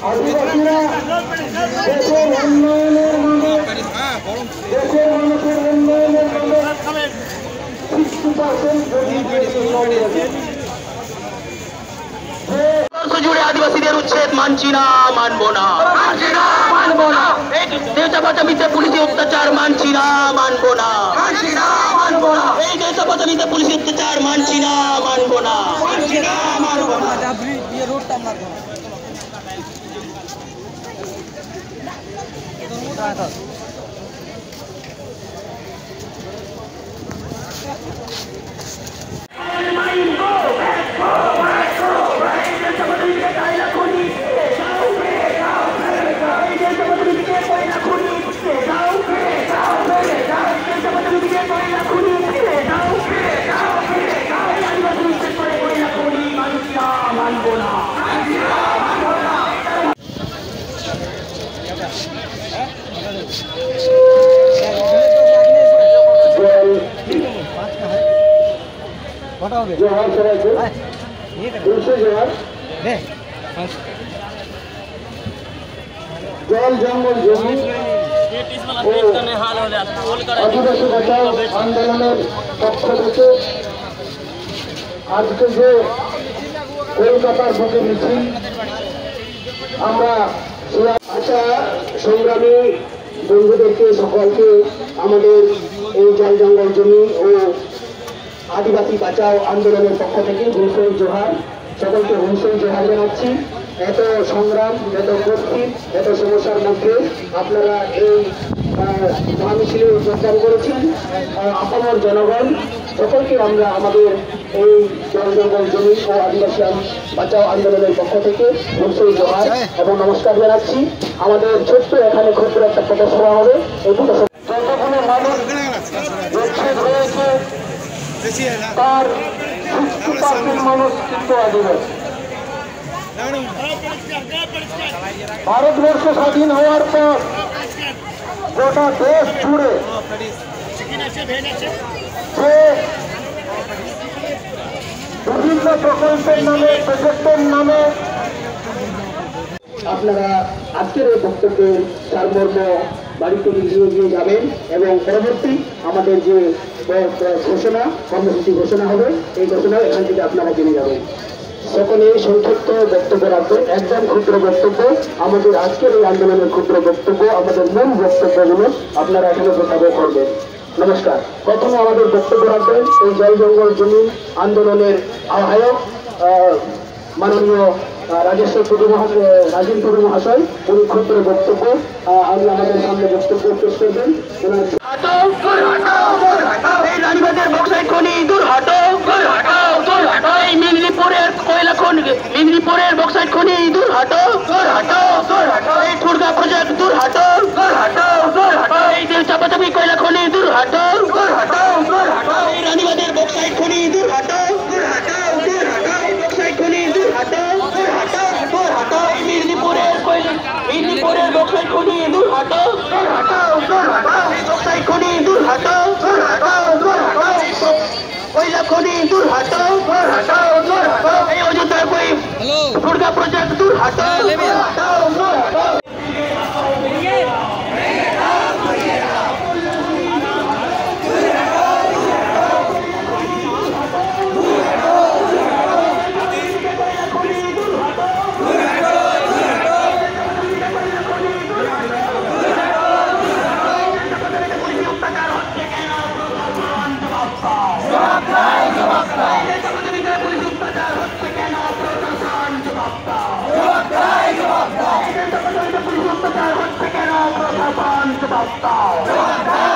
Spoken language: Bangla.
আদিবাসীরা দেশের উন্নয়নের নামে দেশের মানুষের উন্নয়নের নামে 60% জুড়ে আদিবাসীদের উচ্ছেদ মানছি না, মানবো না, মানবো না। এই দেশাপাচামিতে পুলিশি অত্যাচার মানছি না, মানবো না, মানবো না। এই দেশাপাচামিতে পুলিশি অত্যাচার মানছি না, মানবো না, মানবো না। জল জঙ্গল জমি আদিবাসী বাঁচাও আন্দোলনের পক্ষ থেকে আজকে যে কলকাতার বুকে মিছিল, আমরা সংগ্রামী বন্ধুদেরকে সকলকে আমাদের এই জল জঙ্গল জমি ও আদিবাসী বাঁচাও আন্দোলনের পক্ষ থেকে হুঁশিয়ারি জোহার, সকলকে হুঁশিয়ারি জোহার জানাচ্ছি। এত সংগ্রাম, এত কঠিন, এত সমস্যার মধ্যে আপনারা এই মহামিছিলে যোগদান করেছেন। আপামর জনগণ সকলকে আমরা আমাদের এই জল জঙ্গল জমি ও আদিবাসী বাঁচাও আন্দোলনের পক্ষ থেকে হুঁশিয়ারি জোহার এবং নমস্কার জানাচ্ছি। আমাদের ছোট্ট এখানে ক্ষুদ্র একটা পথসভা হবে। এই পথসভা যতগুলো মানুষ উচ্ছেদ হয়েছে তার 60% মানুষ কিন্তু আদিবাসী। ভারতবর্ষ স্বাধীন হওয়ার পর গোটা দেশ জুড়ে যে বিভিন্ন প্রকল্পের নামে, প্রজেক্টের নামে আপনারা আজকের এই বক্তব্যের সারমর্ম বাড়িতে নিয়ে যাবেন এবং পরবর্তী আমাদের যে ঘোষণা কর্মসূচি ঘোষণা হবে এই ঘোষণা এখান থেকে আপনারা জেনে যাবেন। সকলে সংক্ষিপ্ত বক্তব্য রাখবেন, একদম ক্ষুদ্র বক্তব্য। আমাদের আজকের এই আন্দোলনের ক্ষুদ্র বক্তব্য, আমাদের মূল বক্তব্যগুলো আপনারা এখানে উপস্থাপন করবেন। নমস্কার। প্রথমে আমাদের বক্তব্য রাখবেন এই জল জঙ্গল জমি আন্দোলনের আহ্বায়ক মাননীয় রাজেন্দ্র টুডু মহাশয়। উনি ক্ষুদ্র বক্তব্য আমাদের সামনে বক্তব্য পেশ করবেন। রানীবাজার বক্সাইট খনি দূর হাটো, এই মেদিনীপুরের কয়লা খনি, মেদিনীপুরের বক্সাইট খনি দূর হাটো, এই ঠুরগা প্রজেক্ট দূর হাটো, এই চাপাচাপি কয়লা খনি দূর হাটো, এই রানীবাজার বক্সাইট খনি দূর হাটো, বক্সাইট খনি দূর হাটো, এই মেদিনীপুরের মেদিনীপুরের বক্সাইট খনি দূর হাটো, বক্সাইট খনি দূর হাটো, কয়লা খনি দূর হাটো, এই অযোধ্যার ঠুরগা প্রজেক্ট দূর হাটো। জবাব দাও।